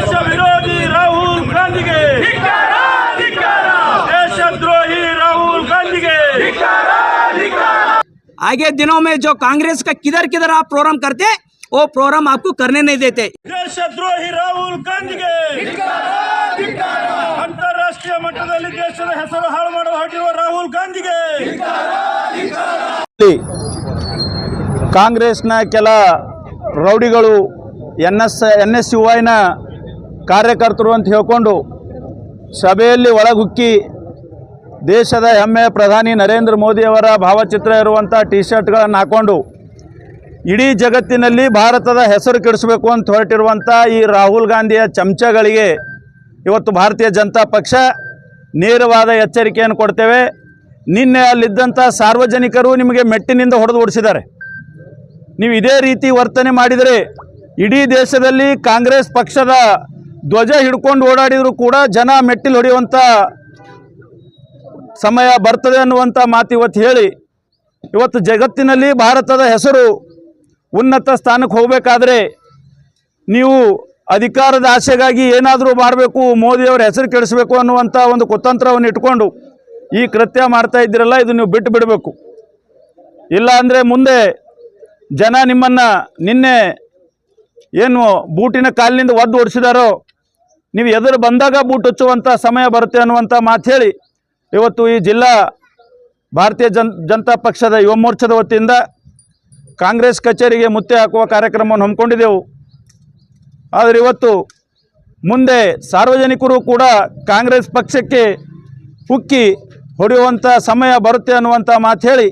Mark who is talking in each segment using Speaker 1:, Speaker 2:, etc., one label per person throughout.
Speaker 1: देश विरोधी राहुल गांधी के देशद्रोही राहुल गांधी के।
Speaker 2: आगे दिनों में जो कांग्रेस का किधर किधर आप प्रोग्राम करते वो प्रोग्राम आपको करने नहीं देते।
Speaker 1: देशद्रोही राहुल गांधी के अंतरराष्ट्रीय मಟ್ಟದಲ್ಲಿ ದೇಶದ ಹೆಸರು ಹಾಳು ಮಾಡಲು ಹೊರಟಿರುವ ರಾಹುಲ್ ಗಾಂಧಿಗೆ
Speaker 3: ಕಾಂಗ್ರೆಸ್ನ ಕೆಲ ರೌಡಿಗಳು NSUIನ ಕಾರ್ಯಕರ್ತರು ಅಂತ ಹೇಳಿಕೊಂಡು ಸಭೆಯಲ್ಲಿ ಒಳಗುಕ್ಕಿ ದೇಶದ ಹೆಮ್ಮೆಯ ಪ್ರಧಾನಿ ನರೇಂದ್ರ ಮೋದಿಯವರ ಭಾವಚಿತ್ರ ಇರುವಂಥ ಟಿ ಶರ್ಟ್ಗಳನ್ನು ಹಾಕ್ಕೊಂಡು ಇಡೀ ಜಗತ್ತಿನಲ್ಲಿ ಭಾರತದ ಹೆಸರು ಕೆಡಿಸಬೇಕು ಅಂತ ಹೊರಟಿರುವಂಥ ಈ ರಾಹುಲ್ ಗಾಂಧಿಯ ಚಮಚಗಳಿಗೆ ಇವತ್ತು ಭಾರತೀಯ ಜನತಾ ಪಕ್ಷ ನೇರವಾದ ಎಚ್ಚರಿಕೆಯನ್ನು ಕೊಡ್ತೇವೆ. ನಿನ್ನೆ ಅಲ್ಲಿದ್ದಂಥ ಸಾರ್ವಜನಿಕರು ನಿಮಗೆ ಮೆಟ್ಟಿನಿಂದ ಹೊಡೆದು ಓಡಿಸಿದ್ದಾರೆ. ನೀವು ಇದೇ ರೀತಿ ವರ್ತನೆ ಮಾಡಿದರೆ ಇಡೀ ದೇಶದಲ್ಲಿ ಕಾಂಗ್ರೆಸ್ ಪಕ್ಷದ ಧ್ವಜ ಹಿಡ್ಕೊಂಡು ಓಡಾಡಿದರೂ ಕೂಡ ಜನ ಮೆಟ್ಟಿಲು ಹೊಡೆಯುವಂಥ ಸಮಯ ಬರ್ತದೆ ಅನ್ನುವಂಥ ಮಾತು ಇವತ್ತು ಹೇಳಿ, ಇವತ್ತು ಜಗತ್ತಿನಲ್ಲಿ ಭಾರತದ ಹೆಸರು ಉನ್ನತ ಸ್ಥಾನಕ್ಕೆ ಹೋಗಬೇಕಾದ್ರೆ ನೀವು ಅಧಿಕಾರದ ಆಸೆಗಾಗಿ ಏನಾದರೂ ಮಾಡಬೇಕು, ಮೋದಿಯವರ ಹೆಸರು ಕೆಡಿಸಬೇಕು ಅನ್ನುವಂಥ ಒಂದು ಕುತಂತ್ರವನ್ನು ಇಟ್ಕೊಂಡು ಈ ಕೃತ್ಯ ಮಾಡ್ತಾ ಇದ್ದೀರಲ್ಲ, ಇದು ನೀವು ಬಿಟ್ಟು ಬಿಡಬೇಕು. ಇಲ್ಲ ಅಂದರೆ ಮುಂದೆ ಜನ ನಿಮ್ಮನ್ನು ನಿನ್ನೆ ಏನು ಬೂಟಿನ ಕಾಲಿನಿಂದ ಒದ್ದು ಓಡಿಸಿದಾರೋ ನೀವು ಎದುರು ಬಂದಾಗ ಬೂಟ್ ಹಚ್ಚುವಂಥ ಸಮಯ ಬರುತ್ತೆ ಅನ್ನುವಂಥ ಮಾತು ಹೇಳಿ ಇವತ್ತು ಈ ಜಿಲ್ಲಾ ಭಾರತೀಯ ಜನತಾ ಪಕ್ಷದ ಯುವ ಮೋರ್ಚಾದ ವತಿಯಿಂದ ಕಾಂಗ್ರೆಸ್ ಕಚೇರಿಗೆ ಮುತ್ತೆ ಹಾಕುವ ಕಾರ್ಯಕ್ರಮವನ್ನು ಹಮ್ಮಿಕೊಂಡಿದ್ದೆವು. ಆದರೆ ಇವತ್ತು ಮುಂದೆ ಸಾರ್ವಜನಿಕರು ಕೂಡ ಕಾಂಗ್ರೆಸ್ ಪಕ್ಷಕ್ಕೆ ಹುಕ್ಕಿ ಹೊಡೆಯುವಂಥ ಸಮಯ ಬರುತ್ತೆ ಅನ್ನುವಂಥ ಮಾತು ಹೇಳಿ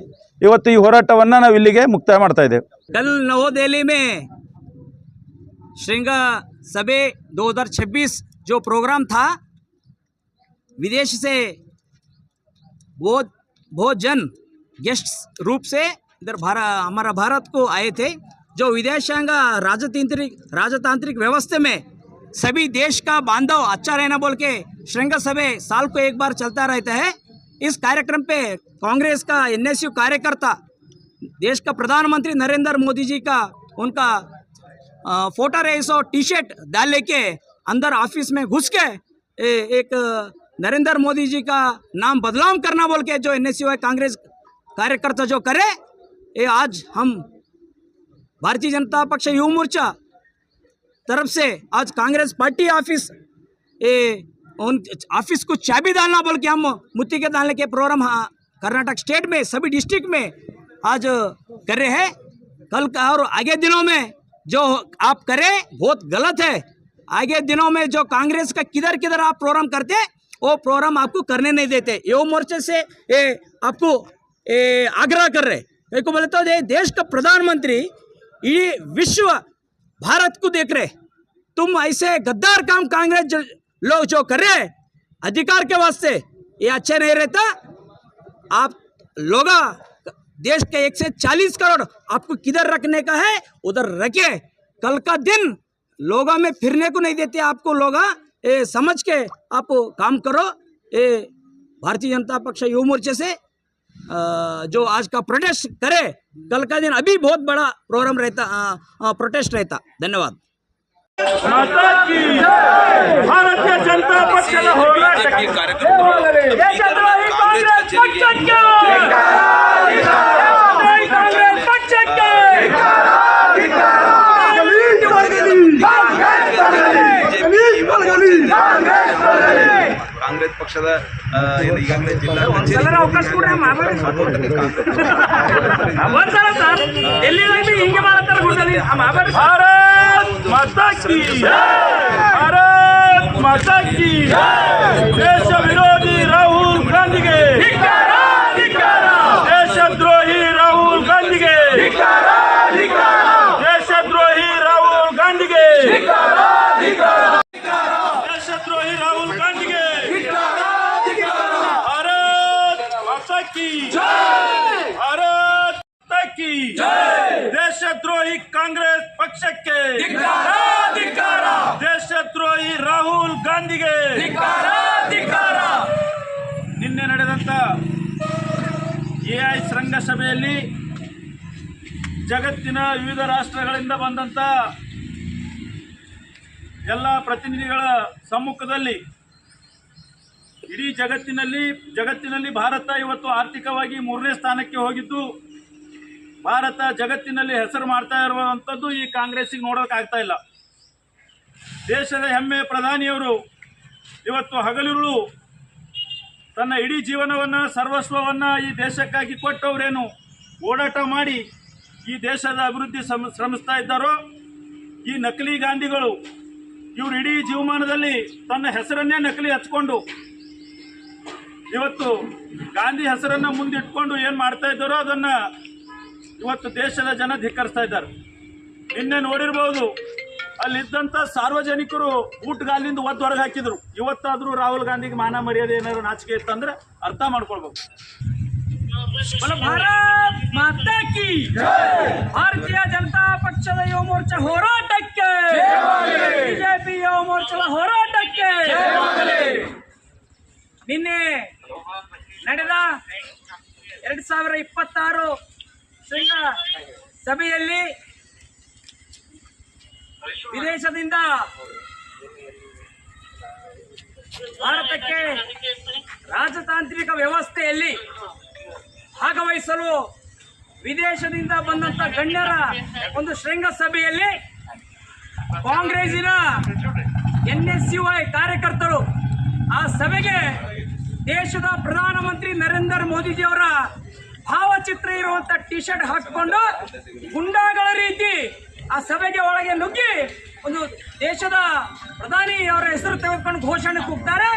Speaker 3: ಇವತ್ತು ಈ ಹೋರಾಟವನ್ನು ನಾವು ಇಲ್ಲಿಗೆ ಮುಕ್ತಾಯ ಮಾಡ್ತಾ ಇದ್ದೇವೆ.
Speaker 2: कल नवदहली में श्रृंगार सभा 2026 जो प्रोग्राम था, विदेश से बहुत जन गेस्ट रूप से इधर हमारा भारत को आए थे। जो विदेशांग राजतांत्रिक व्यवस्था में सभी देश का बांधव अच्छा रहना बोल के श्रृंगार सभा साल को एक बार चलता रहता है। इस कार्यक्रम पे कांग्रेस का NSU कार्यकर्ता देश का प्रधानमंत्री नरेंद्र मोदी जी का उनका फोटो रेस और टी शर्ट डाल लेके अंदर ऑफिस में घुस के एक नरेंद्र मोदी जी का नाम बदलाव करना बोल के जो NSU कांग्रेस कार्यकर्ता जो करे, ये आज हम भारतीय जनता पक्ष युवा मोर्चा तरफ से आज कांग्रेस पार्टी ऑफिस उन ऑफिस को चाबी डालना बोल के हम मुट्ठी के डालने के प्रोग्राम कर्नाटक स्टेट में सभी डिस्ट्रिक्ट में आज कर रहे हैं। कल का और आगे दिनों में जो आप करें बहुत गलत है। आगे दिनों में जो कांग्रेस का किधर किधर आप प्रोग्राम करते वो प्रोग्राम आपको करने नहीं देते। युवा मोर्चे से ये आपको आग्रह कर रहे हैं। को बोले तो देश का प्रधानमंत्री ये विश्व भारत को देख रहे, तुम ऐसे गद्दार काम कांग्रेस लोग जो कर रहे हैं अधिकार के वास्ते, ये अच्छा नहीं रहता। आप लोग देश के 140 करोड़ आपको किधर रखने का है उधर रखे। कल का दिन लोगों में फिरने को नहीं देते आपको। लोग समझ के आप काम करो। ये भारतीय जनता पक्ष युवा मोर्चे से जो आज का प्रोटेस्ट करे, कल का दिन अभी बहुत बड़ा प्रोग्राम रहता, प्रोटेस्ट रहता। धन्यवाद।
Speaker 1: भारतीय जनता पक्ष
Speaker 4: ಕಾಂಗ್ರೆಸ್ ಪಕ್ಷದ ಈಗಾಗಲೇ ಜಿಲ್ಲಾ
Speaker 1: भारत माता की देश विरोधी राहुल गांधी के देशद्रोही राहुल गांधी के देशद्रोही राहुल गांधी के देशद्रोही राहुल गांधी के भारत माता की भारत माता की देशद्रोही कांग्रेस पक्ष के ದೇಶದ್ರೋಹಿ ರಾಹುಲ್ ಗಾಂಧಿಗೆ ನಿನ್ನೆ ನಡೆದಂತ AI ಶೃಂಗಸಭೆಯಲ್ಲಿ ಜಗತ್ತಿನ ವಿವಿಧ ರಾಷ್ಟ್ರಗಳಿಂದ ಬಂದಂತ ಎಲ್ಲ ಪ್ರತಿನಿಧಿಗಳ ಸಮ್ಮುಖದಲ್ಲಿ ಇಡೀ ಜಗತ್ತಿನಲ್ಲಿ ಭಾರತ ಇವತ್ತು ಆರ್ಥಿಕವಾಗಿ 3ನೇ ಸ್ಥಾನಕ್ಕೆ ಹೋಗಿದ್ದು, ಭಾರತ ಜಗತ್ತಿನಲ್ಲಿ ಹೆಸರು ಮಾಡ್ತಾ ಇರುವಂಥದ್ದು ಈ ಕಾಂಗ್ರೆಸ್ಸಿಗೆ ನೋಡೋಕ್ಕಾಗ್ತಾ ಇಲ್ಲ. ದೇಶದ ಹೆಮ್ಮೆ ಪ್ರಧಾನಿಯವರು ಇವತ್ತು ಹಗಲಿರುಳು ತನ್ನ ಇಡೀ ಜೀವನವನ್ನು ಸರ್ವಸ್ವವನ್ನು ಈ ದೇಶಕ್ಕಾಗಿ ಕೊಟ್ಟವರೇನು ಓಡಾಟ ಮಾಡಿ ಈ ದೇಶದ ಅಭಿವೃದ್ಧಿ ಶ್ರಮಿಸ್ತಾ ಇದ್ದಾರೋ, ಈ ನಕಲಿ ಗಾಂಧಿಗಳು ಇವರು ಇಡೀ ಜೀವಮಾನದಲ್ಲಿ ತನ್ನ ಹೆಸರನ್ನೇ ನಕಲಿ ಹಚ್ಕೊಂಡು ಇವತ್ತು ಗಾಂಧಿ ಹೆಸರನ್ನು ಮುಂದಿಟ್ಕೊಂಡು ಏನು ಮಾಡ್ತಾ ಇದ್ದಾರೋ ಅದನ್ನು ಇವತ್ತು ದೇಶದ ಜನ ಧಿಕ್ಕರಿಸ್ತಾ ಇದ್ದಾರೆ. ನಿನ್ನೆ ನೋಡಿರ್ಬೋದು, ಅಲ್ಲಿದ್ದಂಥ ಸಾರ್ವಜನಿಕರು ಊಟಗಾಲಿಂದ ಒದ್ದು ಹೊರಗೆ ಹಾಕಿದ್ರು. ಇವತ್ತಾದರೂ ರಾಹುಲ್ ಗಾಂಧಿಗೆ ಮಾನ ಮರ್ಯಾದೆ ಏನಾದ್ರು ನಾಚಿಕೆ ಇತ್ತಂದ್ರೆ ಅರ್ಥ ಮಾಡ್ಕೊಳ್ಬೇಕು.
Speaker 2: ಭಾರತ್ ಮಾತಾ ಕಿ ಭಾರತೀಯ ಜನತಾ ಪಕ್ಷದ ಯುವ ಮೋರ್ಚಾ ಹೋರಾಟಕ್ಕೆ, ಬಿಜೆಪಿ ಯುವ ಮೋರ್ಚಾದ ಹೋರಾಟಕ್ಕೆ. ನಿನ್ನೆ ನಡೆದ 2026 ಶೃಂಗ ಸಭೆಯಲ್ಲಿ ವಿದೇಶದಿಂದ ಭಾರತಕ್ಕೆ ರಾಜತಾಂತ್ರಿಕ ವ್ಯವಸ್ಥೆಯಲ್ಲಿ ಭಾಗವಹಿಸಲು ವಿದೇಶದಿಂದ ಬಂದಂತ ಗಣ್ಯರ ಒಂದು ಶೃಂಗಸಭೆಯಲ್ಲಿ ಕಾಂಗ್ರೆಸ್ಸಿನ NSUI ಕಾರ್ಯಕರ್ತರು ಆ ಸಭೆಗೆ ದೇಶದ ಪ್ರಧಾನಮಂತ್ರಿ ನರೇಂದ್ರ ಮೋದಿಜಿಯವರ ಭಾವಚಿತ್ರ ಇರುವಂತ ಟಿ ಶರ್ಟ್ ಹಾಕಿಕೊಂಡು ಗುಂಡಾಗಳ ರೀತಿ ಆ ಸಭೆಗೆ ಒಳಗೆ ನುಗ್ಗಿ ಒಂದು ದೇಶದ ಪ್ರಧಾನಿ ಅವರ ಹೆಸರು ತೆಗೆದುಕೊಂಡು ಘೋಷಣೆ ಕೂಗ್ತಾರೆ.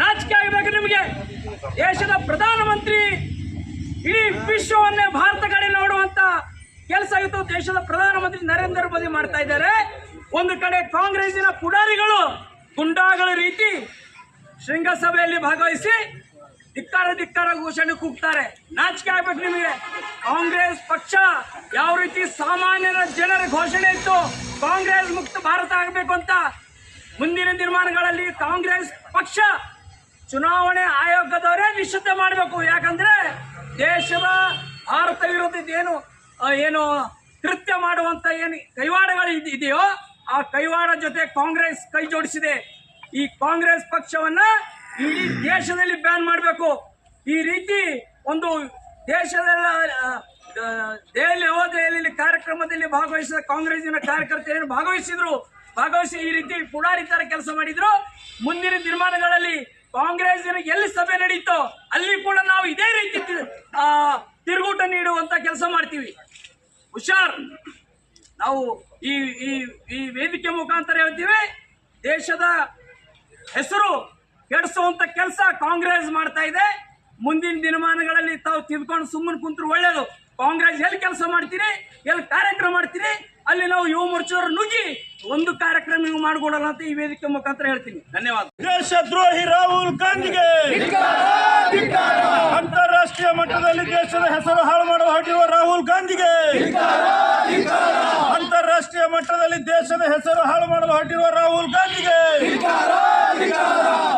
Speaker 2: ನಾಚಿಕೆ ಆಗಬೇಕು ನಿಮಗೆ. ದೇಶದ ಪ್ರಧಾನಮಂತ್ರಿ ಇಡೀ ವಿಶ್ವವನ್ನೇ ಭಾರತ ಕಡೆ ನೋಡುವಂತ ಕೆಲಸ ಇವತ್ತು ದೇಶದ ಪ್ರಧಾನಮಂತ್ರಿ ನರೇಂದ್ರ ಮೋದಿ ಮಾಡ್ತಾ ಇದ್ದಾರೆ. ಒಂದು ಕಡೆ ಕಾಂಗ್ರೆಸ್ಸಿನ ಪುಡಾರಿಗಳು ಗುಂಡಾಗಳ ರೀತಿ ಶೃಂಗಸಭೆಯಲ್ಲಿ ಭಾಗವಹಿಸಿ ಧಿಕ್ಕಾರ ಘೋಷಣೆ ಕೂಗ್ತಾರೆ. ನಾಚಿಕೆ ಆಗ್ಬೇಕು ನಿಮಗೆ. ಕಾಂಗ್ರೆಸ್ ಪಕ್ಷ ಯಾವ ರೀತಿ ಸಾಮಾನ್ಯರ ಜನರ ಘೋಷಣೆ ಇತ್ತು, ಕಾಂಗ್ರೆಸ್ ಮುಕ್ತ ಭಾರತ ಆಗಬೇಕು ಅಂತ. ಮುಂದಿನ ದಿನಮಾನಗಳಲ್ಲಿ ಕಾಂಗ್ರೆಸ್ ಪಕ್ಷ ಚುನಾವಣೆ ಆಯೋಗದವರೇ ನಿಷಿದ್ಧ ಮಾಡಬೇಕು. ಯಾಕಂದ್ರೆ ದೇಶದ ಭಾರತ ವಿರೋಧಿ ಏನು ಕೃತ್ಯ ಮಾಡುವಂತ ಏನು ಕೈವಾಡಗಳು ಇದೆಯೋ ಆ ಕೈವಾಡ ಜೊತೆ ಕಾಂಗ್ರೆಸ್ ಕೈ ಜೋಡಿಸಿದೆ. ಈ ಕಾಂಗ್ರೆಸ್ ಪಕ್ಷವನ್ನ ಇಡೀ ದೇಶದಲ್ಲಿ ಬ್ಯಾನ್ ಮಾಡಬೇಕು. ಈ ರೀತಿ ಒಂದು ದೇಶದಲ್ಲ ದೆಹಲಿ ಕಾರ್ಯಕ್ರಮದಲ್ಲಿ ಭಾಗವಹಿಸಿದ ಕಾಂಗ್ರೆಸ್ಸಿನ ಕಾರ್ಯಕರ್ತರು ಭಾಗವಹಿಸಿ ಈ ರೀತಿ ಪುಡಾರಿ ತರ ಕೆಲಸ ಮಾಡಿದ್ರು. ಮುಂದಿನ ದಿನಮಾನಗಳಲ್ಲಿ ಕಾಂಗ್ರೆಸ್ಸಿನ ಎಲ್ಲಿ ಸಭೆ ನಡೀತೋ ಅಲ್ಲಿ ಕೂಡ ನಾವು ಇದೇ ರೀತಿ ತಿರುಗೂಟ ನೀಡುವಂತ ಕೆಲಸ ಮಾಡ್ತೀವಿ. ಹುಷಾರ್. ನಾವು ಈ ವೇದಿಕೆ ಮುಖಾಂತರ ಹೇಳ್ತೀವಿ, ದೇಶದ ಹೆಸರು ಕೆಡಿಸುವಂತ ಕೆಲಸ ಕಾಂಗ್ರೆಸ್ ಮಾಡ್ತಾ ಇದೆ. ಮುಂದಿನ ದಿನಮಾನಗಳಲ್ಲಿ ತಾವು ತಿದ್ಕೊಂಡು ಸುಮ್ಮನೆ ಕುಂತ್ರು ಒಳ್ಳೇದು. ಕಾಂಗ್ರೆಸ್ ಎಲ್ಲಿ ಕೆಲಸ ಮಾಡ್ತೀರಿ, ಎಲ್ಲಿ ಕಾರ್ಯಕ್ರಮ ಮಾಡ್ತೀರಿ, ಅಲ್ಲಿ ನಾವು ಯುವ ಮೋರ್ಚಾವರು ನುಗ್ಗಿ ಒಂದು ಕಾರ್ಯಕ್ರಮ ನೀವು ಮಾಡಿಕೊಡಲ್ಲ ಅಂತ ಈ ವೇದಿಕೆ ಮುಖಾಂತರ ಹೇಳ್ತೀನಿ. ಧನ್ಯವಾದ.
Speaker 1: ದೇಶದ್ರೋಹಿ ರಾಹುಲ್ ಗಾಂಧಿಗೆ ಅಂತಾರಾಷ್ಟ್ರೀಯ ಮಟ್ಟದಲ್ಲಿ ದೇಶದ ಹೆಸರು ಹಾಳು ಮಾಡಲು ಹೊರಟಿರುವ ರಾಹುಲ್ ಗಾಂಧಿಗೆ, ಅಂತಾರಾಷ್ಟ್ರೀಯ ಮಟ್ಟದಲ್ಲಿ ದೇಶದ ಹೆಸರು ಹಾಳು ಮಾಡಲು ಹೊರಟಿರುವ ರಾಹುಲ್ ಗಾಂಧಿಗೆ,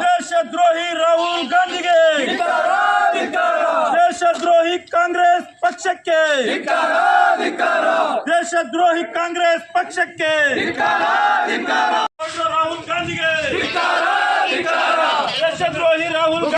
Speaker 1: ದೇಶದ್ರೋಹಿ ರಾಹುಲ್ ಗಾಂಧಿಗೆ, ದೇಶದ್ರೋಹಿ ಕಾಂಗ್ರೆಸ್ ಪಕ್ಷಕ್ಕೆ, ದೇಶದ್ರೋಹಿ ಕಾಂಗ್ರೆಸ್ ಪಕ್ಷಕ್ಕೆ, ರಾಹುಲ್ ಗಾಂಧಿಗೆ, ದೇಶದ್ರೋಹಿ ರಾಹುಲ್